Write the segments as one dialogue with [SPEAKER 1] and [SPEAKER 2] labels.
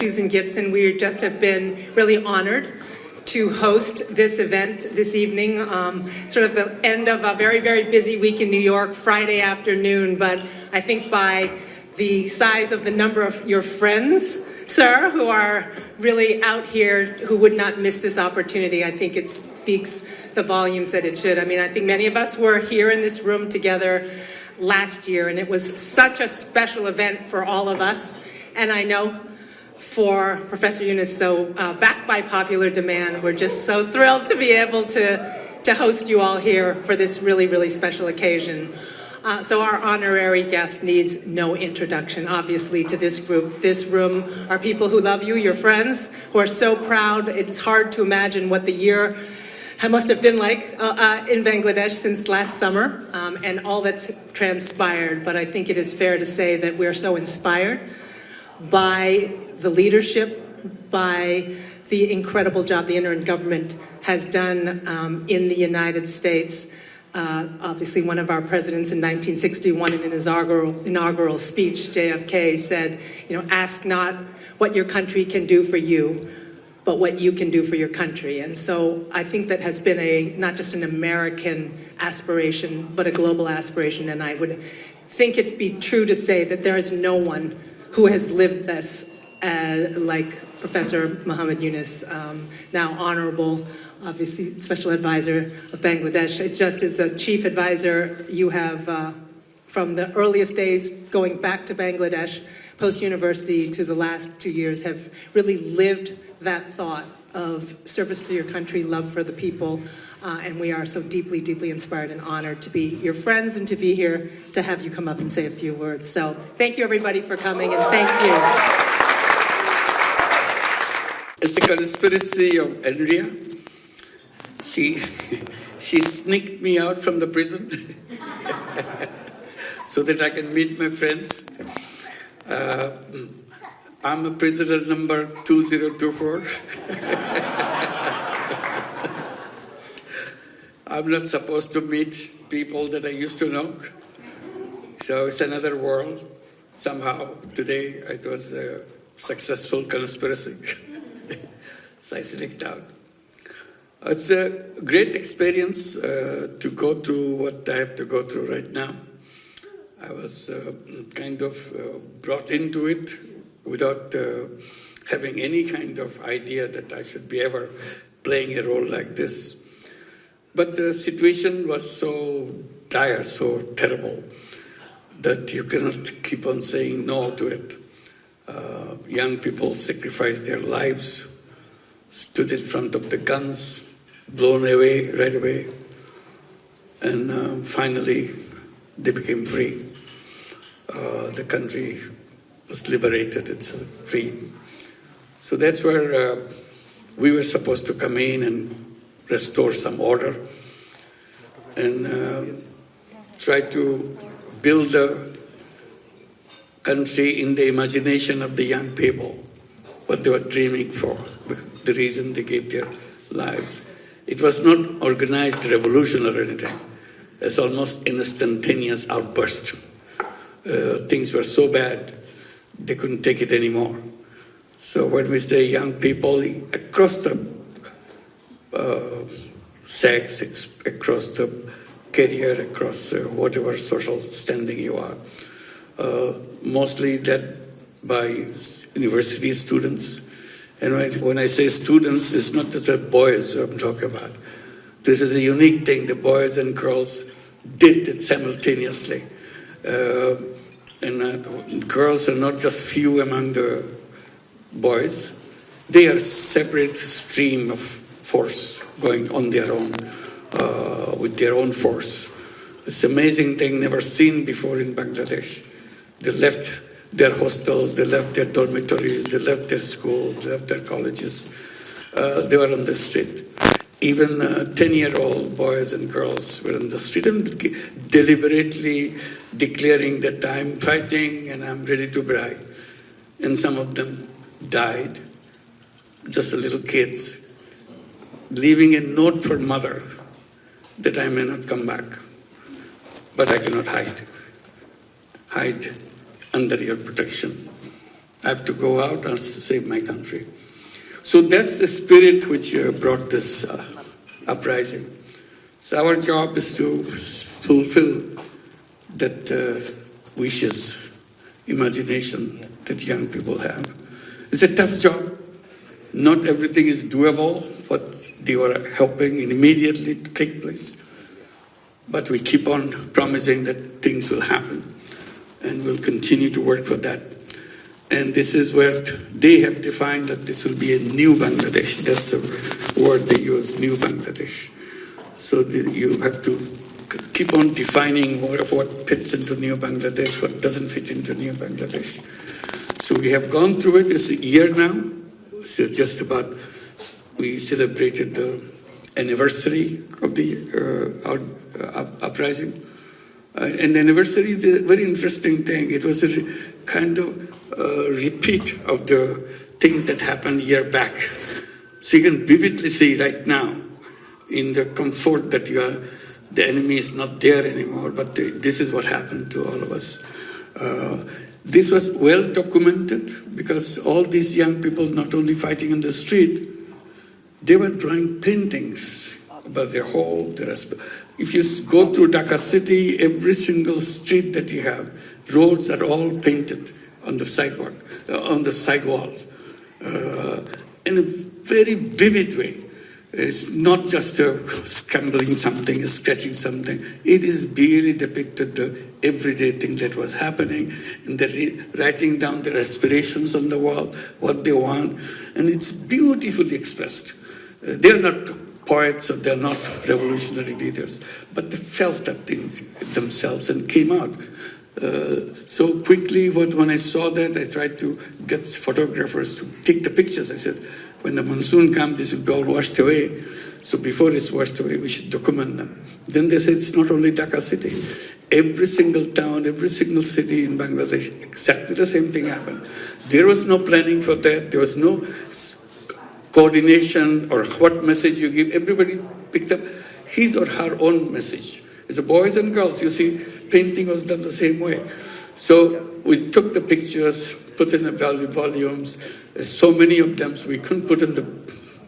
[SPEAKER 1] Susan Gibson. We just have been really honored to host this event this evening, sort of the end of a very, very busy week in New York, Friday afternoon. But I think by the size of the number of your friends, sir, who are really out here, who would not miss this opportunity, I think it speaks the volumes that it should. I mean, I think many of us were here in this room together last year, and it was such a special event for all of us. And I know for Professor Yunus, so backed by popular demand, we're just so thrilled to be able to host you all here for this really, really special occasion. So our honorary guest needs no introduction, obviously, to this group. This room are people who love you, your friends, who are so proud. It's hard to imagine what the year must have been like in Bangladesh since last summer and all that's transpired. But I think it is fair to say that we're so inspired by the leadership, by the incredible job the interim government has done in the United States. Obviously, one of our presidents in 1961 in his inaugural speech, JFK, said, ask not what your country can do for you, but what you can do for your country. And so I think that has been not just an American aspiration, but a global aspiration. And I would think it be true to say that there is no one who has lived this like Professor Muhammad Yunus, now honorable, obviously special advisor of Bangladesh. Just as a chief advisor, you have, from the earliest days going back to Bangladesh, post-university to the last 2 years, have really lived that thought of service to your country, love for the people, and we are so deeply, deeply inspired and honored to be your friends and to be here to have you come up and say a few words. So thank you, everybody, for coming, and thank you.
[SPEAKER 2] It's a conspiracy of Andrea. She sneaked me out from the prison so that I can meet my friends. I'm a prisoner number 2024. I'm not supposed to meet people that I used to know. So it's another world. Somehow today it was a successful conspiracy. So I sneaked out. It's a great experience to go through what I have to go through right now. I was kind of brought into it without having any kind of idea that I should be ever playing a role like this. But the situation was so dire, so terrible, that you cannot keep on saying no to it. Young people sacrificed their lives, stood in front of the guns, blown away right away, and finally they became free. The country was liberated, it's free. So that's where we were supposed to come in and restore some order and try to build a country in the imagination of the young people, what they were dreaming for, the reason they gave their lives. It was not organized revolution or anything. It's almost instantaneous outburst. Things were so bad, they couldn't take it anymore. So when we say young people, across the sex, across the career, across whatever social standing you are, mostly led by university students. And when I say students, it's not just the boys I'm talking about. This is a unique thing. The boys and girls did it simultaneously. And girls are not just few among the boys. They are separate stream of force going on their own, with their own force. It's an amazing thing never seen before in Bangladesh. They left their hostels, they left their dormitories, they left their schools, they left their colleges. They were on the street. Even 10-year-old boys and girls were on the street and deliberately declaring that I'm fighting and I'm ready to die. And some of them died, just little kids, leaving a note for mother that I may not come back, but I cannot hide under your protection. I have to go out and save my country. So that's the spirit which brought this uprising. So our job is to fulfill that wishes, imagination that young people have. It's a tough job. Not everything is doable, but they are helping immediately to take place. But we keep on promising that things will happen, and we'll continue to work for that. And this is where they have defined that this will be a new Bangladesh. That's the word they use, new Bangladesh. So you have to keep on defining what fits into new Bangladesh, what doesn't fit into new Bangladesh. So we have gone through it. It's a year now. So just about, we celebrated the anniversary of the uprising. And the anniversary is a very interesting thing. It was a kind of repeat of the things that happened a year back. So you can vividly see right now in the comfort that the enemy is not there anymore, but this is what happened to all of us. This was well documented because all these young people not only fighting in the street, they were drawing paintings about their home. If you go through Dhaka city, every single street that you have, roads are all painted on the sidewalk, on the sidewalls, in a very vivid way. It's not just scrambling something, scratching something. It is really depicted the everyday thing that was happening, and they're writing down their aspirations on the wall, what they want, and it's beautifully expressed. They're not poets or they're not revolutionary leaders, but they felt that things themselves and came out. So quickly, when I saw that, I tried to get photographers to take the pictures. I said, when the monsoon comes, this will be all washed away. So before it's washed away, we should document them. Then they said, it's not only Dhaka city. Every single town, every single city in Bangladesh, exactly the same thing happened. There was no planning for that. There was no coordination or what message you give. Everybody picked up his or her own message. It's a boys and girls. You see, painting was done the same way. So we took the pictures, put in the volumes. There's so many of them, so we couldn't put in the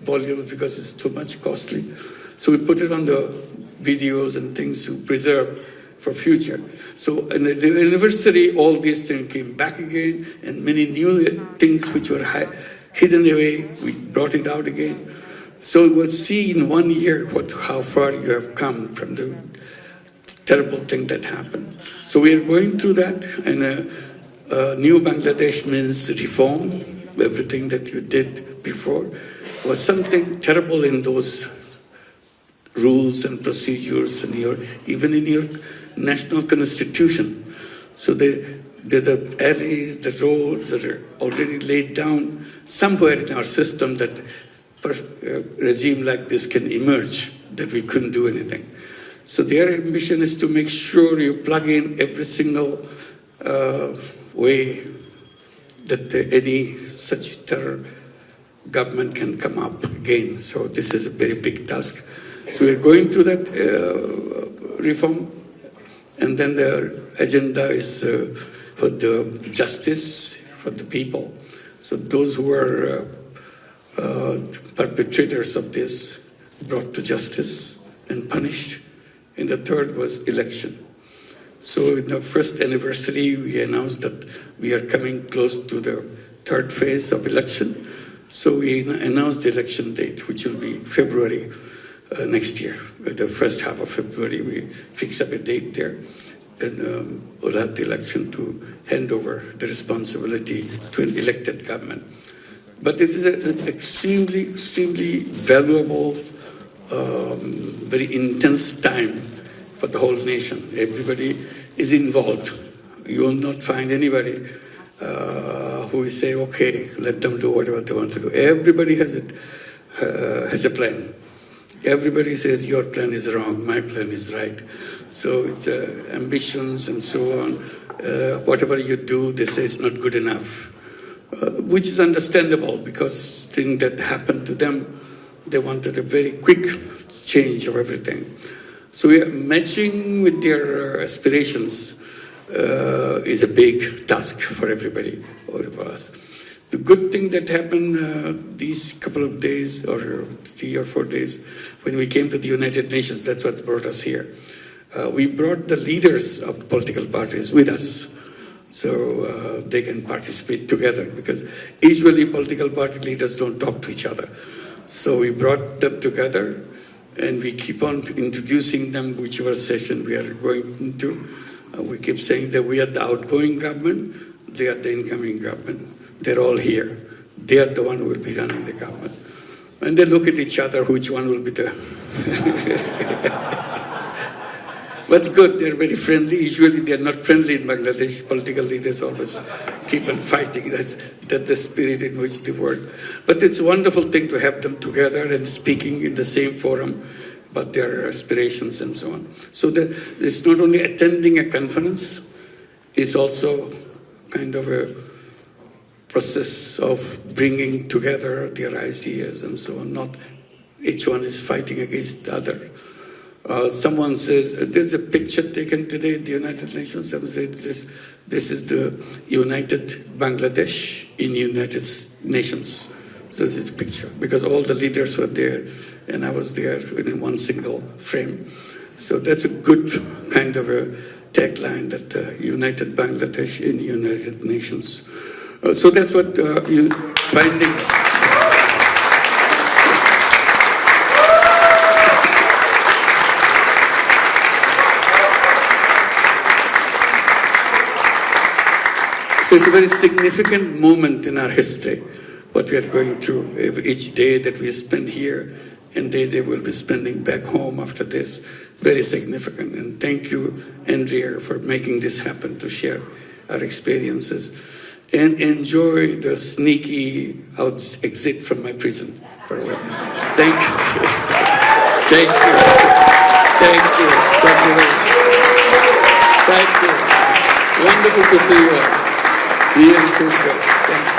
[SPEAKER 2] volumes because it's too much costly. So we put it on the videos and things to preserve for future. So in the anniversary, all these things came back again, and many new things which were hidden away, we brought it out again. So we'll see in 1 year how far you have come from the terrible thing that happened. So we are going through that, and new Bangladesh means reform. Everything that you did before was something terrible in those rules and procedures, and even in your national constitution. So the alleys, the roads that are already laid down somewhere in our system that a regime like this can emerge, that we couldn't do anything. So their ambition is to make sure you plug in every single way that any such terror government can come up again. So this is a very big task. So we're going through that reform, and then the agenda is for the justice for the people. So those who are perpetrators of this brought to justice and punished. And the third was election. So in the first anniversary, we announced that we are coming close to the third phase of election. So we announced the election date, which will be February next year. The first half of February, we fix up a date there. And we'll have the election to hand over the responsibility to an elected government. But it is an extremely, extremely valuable, very intense time for the whole nation. Everybody is involved. You will not find anybody who will say, okay, let them do whatever they want to do. Everybody has a plan. Everybody says your plan is wrong, my plan is right. So it's ambitions and so on. Whatever you do, they say it's not good enough, which is understandable because things that happened to them, they wanted a very quick change of everything. So we are matching with their aspirations. is a big task for everybody, all of us. The good thing that happened these couple of days, or 3 or 4 days, when we came to the United Nations, that's what brought us here. We brought the leaders of the political parties with us, so they can participate together, because usually political party leaders don't talk to each other. So we brought them together, and we keep on introducing them whichever session we are going into. We keep saying that we are the outgoing government, they are the incoming government. They're all here. They are the one who will be running the government. And they look at each other, which one will be the... But it's good, they're very friendly. Usually they're not friendly in Bangladesh. Political leaders always keep on fighting. That's the spirit in which they work. But it's a wonderful thing to have them together and speaking in the same forum about their aspirations and so on. So that it's not only attending a conference, it's also kind of a process of bringing together their ideas and so on. Not each one is fighting against the other. Someone says, there's a picture taken today at the United Nations. Someone said, this is the United Bangladesh in United Nations. So this is a picture, because all the leaders were there, and I was there in one single frame. So that's a good kind of a tagline, that United Bangladesh in United Nations. So that's what you're finding. So it's a very significant moment in our history, what we are going through. Each day that we spend here and day they will be spending back home after this, very significant. And thank you, Andrea, for making this happen, to share our experiences. And enjoy the sneaky exit from my prison for a while. Thank you. Thank you. Thank you. Thank you very much. Thank you. Wonderful to see you all. Thank you.